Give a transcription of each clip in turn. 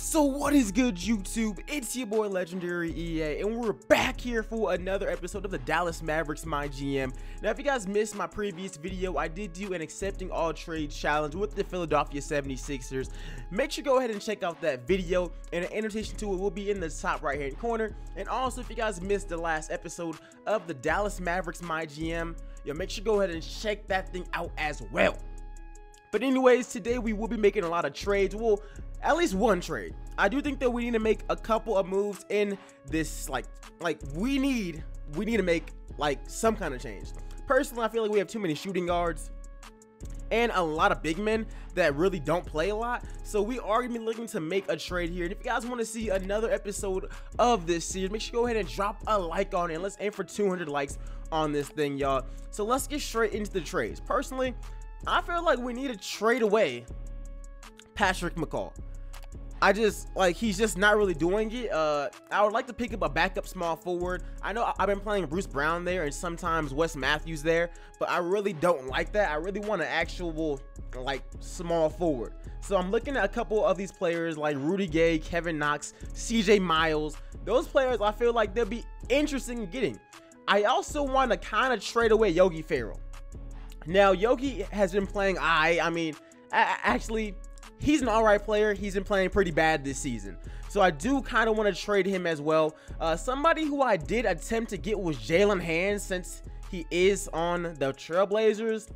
So what is good, YouTube? It's your boy Legendary EA, and we're back here for another episode of the Dallas Mavericks Mygm. Now, if you guys missed my previous video, I did do an accepting all trades challenge with the Philadelphia 76ers. Make sure to go ahead and check out that video, and an annotation to it will be in the top right hand corner. And also, if you guys missed the last episode of the Dallas Mavericks Mygm, make sure to go ahead and check that thing out as well. But anyways, today we will be making a lot of trades. Well, at least one trade. I do think that we need to make a couple of moves in this, like we need to make like some kind of change. Personally, I feel like we have too many shooting guards and a lot of big men that really don't play a lot. So we are gonna be looking to make a trade here. And if you guys want to see another episode of this series, make sure you go ahead and drop a like on it. And let's aim for 200 likes on this thing, y'all. So let's get straight into the trades. Personally, I feel like we need to trade away Patrick McCall. He's just not really doing it. I would like to pick up a backup small forward. I know I've been playing Bruce Brown there and sometimes Wes Matthews there, but I really don't like that. I really want an actual small forward. So I'm looking at a couple of these players like Rudy Gay, Kevin Knox, CJ Miles. Those players I feel like they'll be interesting in getting. I also want to kind of trade away Yogi Ferrell. Now Yogi has been playing actually he's an alright player. He's been playing pretty bad this season. So I do kind of want to trade him as well. Somebody who I did attempt to get was Jalen Hands, since he is on the Trailblazers.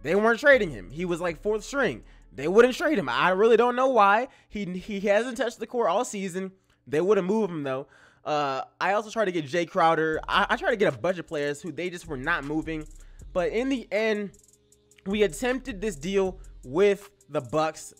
They weren't trading him. He was like 4th string. They wouldn't trade him. I really don't know why. He hasn't touched the court all season. They wouldn't move him though. I also tried to get Jay Crowder. I tried to get a bunch of players who they just were not moving. But in the end, we attempted this deal with the Bucks.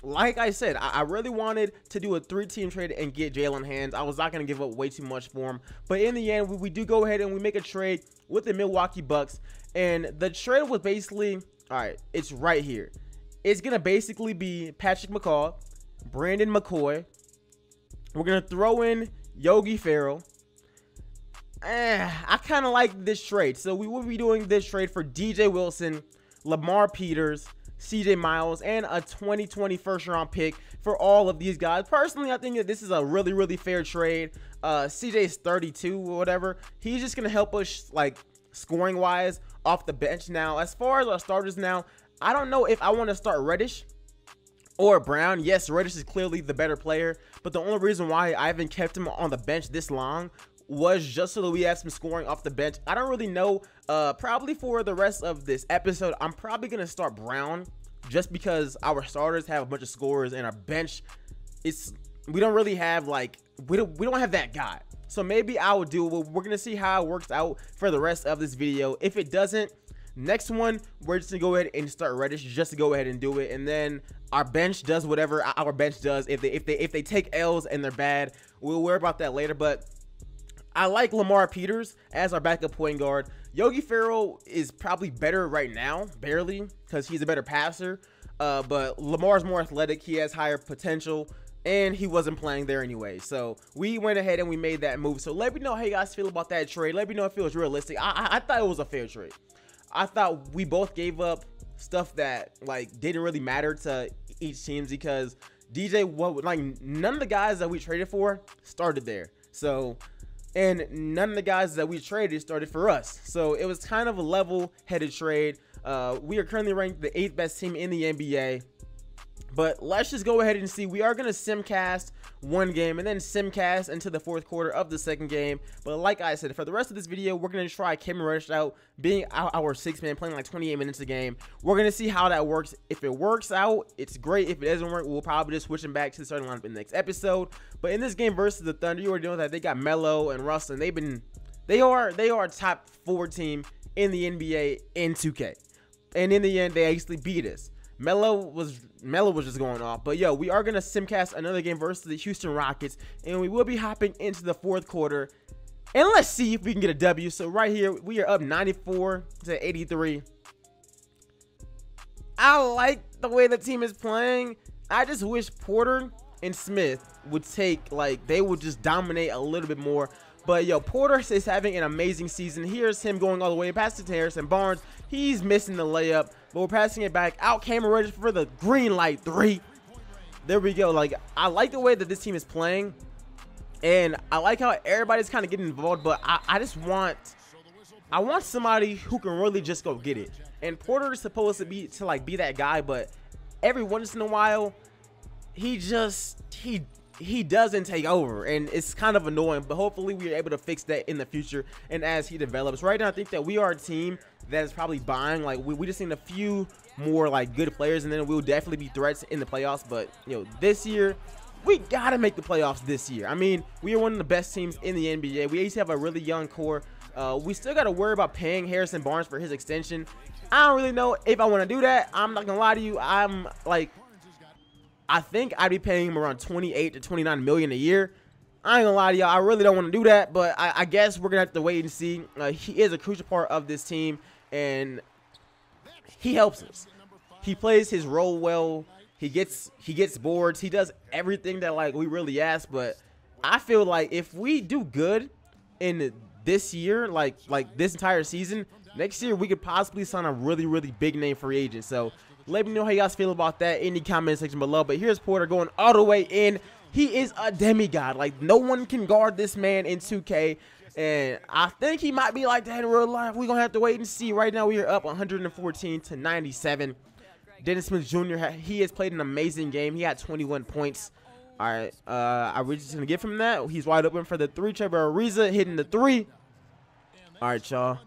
Like I said, I really wanted to do a 3-team trade and get Jalen Hands. I was not going to give up way too much for him. But in the end, we do go ahead and we make a trade with the Milwaukee Bucks. And the trade was basically, all right, it's right here. It's going to basically be Patrick McCall, Brandon McCoy. We're going to throw in Yogi Ferrell. I kind of like this trade. So we will be doing this trade for DJ Wilson, Lamar Peters, CJ Miles, and a 2020 first-round pick for all of these guys. Personally, I think that this is a really fair trade. CJ is 32 or whatever. He's just going to help us, scoring-wise, off the bench. Now, as far as our starters now, I don't know if I want to start Reddish or Brown. Yes, Reddish is clearly the better player, but the only reason why I haven't kept him on the bench this long was just so that we have some scoring off the bench. I don't really know. Probably for the rest of this episode, I'm probably gonna start Brown just because our starters have a bunch of scorers and our bench, we don't really have we don't have that guy. So maybe I will do. Well, we're gonna see how it works out for the rest of this video. If it doesn't, next one we're just gonna go ahead and start Reddish just to go ahead and do it, and then our bench does whatever our bench does. If they take L's and they're bad, we'll worry about that later. But I like Lamar Peters as our backup point guard. Yogi Ferrell is probably better right now, barely, because he's a better passer. But Lamar's more athletic. He has higher potential, and he wasn't playing there anyway. So we went ahead and we made that move. So let me know how you guys feel about that trade. Let me know if it was realistic. I thought it was a fair trade. I thought we both gave up stuff that didn't really matter to each team, because none of the guys that we traded for started there. So, and none of the guys that we traded started for us. So it was kind of a level-headed trade. We are currently ranked the 8th best team in the NBA. But let's just go ahead and see. We are going to simcast one game and then simcast into the 4th quarter of the 2nd game. But like I said, for the rest of this video, we're going to try Cameron Reddish out, being our 6th man, playing 28 minutes a game. We're going to see how that works. If it works out, it's great. If it doesn't work, we'll probably just switch him back to the starting lineup in the next episode. But in this game versus the Thunder, you already know that they got Melo and Russell, and they are a top 4 team in the NBA in 2K. And in the end, they actually beat us. Melo was just going off. But yo, we are gonna simcast another game versus the Houston Rockets, and we will be hopping into the 4th quarter, and let's see if we can get a W. So right here, we are up 94-83. I like the way the team is playing. I just wish Porter and Smith would they would just dominate a little bit more. But yo, Porter is having an amazing season. Here's him going all the way past to Harrison Barnes. He's missing the layup, but we're passing it back out. Cameron Reddish for the green light 3. there we go. Like, I like the way that this team is playing, and I like how everybody's kind of getting involved, but I just want somebody who can really just go get it. And Porter is supposed to be that guy, but every once in a while he doesn't take over, and it's kind of annoying. But hopefully we're able to fix that in the future and as he develops. Right now I think that we are a team that is probably buying, like, we just need a few more like good players, and then we'll definitely be threats in the playoffs. But you know, this year we gotta make the playoffs this year. I mean, we are one of the best teams in the NBA. We used to have a really young core. We still got to worry about paying Harrison Barnes for his extension. I don't really know if I want to do that. I'm not gonna lie to you. I think I'd be paying him around 28 to 29 million a year. I ain't gonna lie to y'all. I really don't want to do that, but I guess we're gonna have to wait and see. He is a crucial part of this team, and he helps us. He plays his role well. He gets boards. He does everything that like we really ask. But I feel like if we do good in this year, like this entire season, next year we could possibly sign a really big name free agent. So let me know how you guys feel about that in the comment section below. But here's Porter going all the way in. He is a demigod. Like, no one can guard this man in 2K. And I think he might be like that in real life. We're going to have to wait and see. Right now we are up 114 to 97. Dennis Smith Jr., he has played an amazing game. He had 21 points. All right, I'm just going to give him that. He's wide open for the three. Trevor Ariza hitting the three. All right, y'all.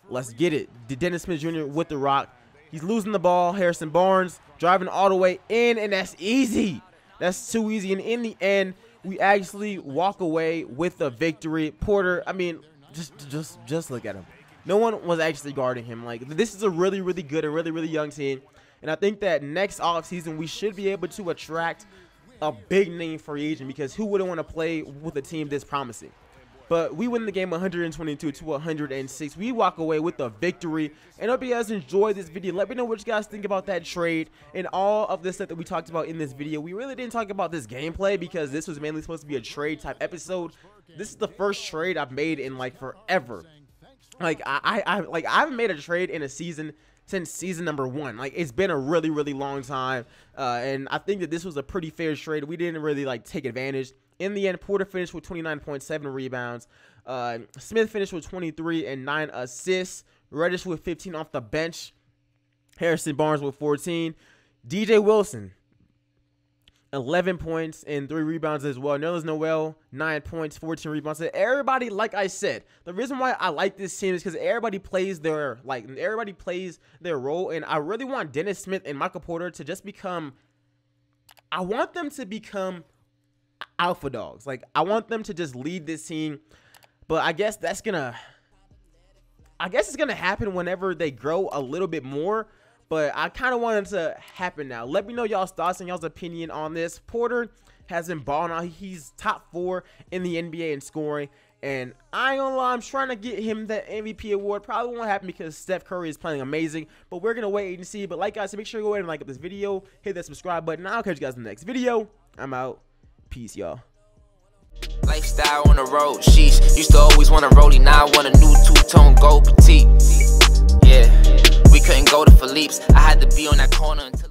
Let's get it. Dennis Smith Jr. with the rock. He's losing the ball. Harrison Barnes driving all the way in, and that's easy. That's too easy. And in the end, we actually walk away with a victory. Porter, I mean, just look at him. No one was actually guarding him. Like, this is a really good and really young team. And I think that next offseason we should be able to attract a big name free agent, because who wouldn't want to play with a team this promising? But we win the game 122 to 106. We walk away with a victory. And I hope you guys enjoyed this video. Let me know what you guys think about that trade and all of this stuff that we talked about in this video. We really didn't talk about this gameplay because this was mainly supposed to be a trade type episode. This is the first trade I've made in like forever. Like I haven't made a trade in a season since season number 1. Like, it's been a really long time, and I think that this was a pretty fair trade. We didn't really like take advantage. In the end, Porter finished with 29.7 rebounds. Smith finished with 23 and 9 assists. Reddish with 15 off the bench. Harrison Barnes with 14. DJ Wilson, 11 points and 3 rebounds as well. Nerlens Noel, 9 points, 14 rebounds. So everybody, like I said, the reason why I like this team is because everybody plays their role, and I really want Dennis Smith and Michael Porter to just become. I want them to become alpha dogs. Like, I want them to just lead this team. But I guess it's gonna happen whenever they grow a little bit more. But I kind of want it to happen now. Let me know y'all's thoughts and y'all's opinion on this. Porter has been balling out. He's top 4 in the NBA in scoring. And I ain't gonna lie, I'm trying to get him the MVP award. Probably won't happen because Steph Curry is playing amazing. But we're gonna wait and see. But like guys, make sure you go ahead and like up this video. Hit that subscribe button. I'll catch you guys in the next video. I'm out. Peace, y'all. Lifestyle on the road, sheesh. Used to always want a rollie, now I want a new two-tone gold petite. Yeah, we couldn't go to Philippe's. I had to be on that corner until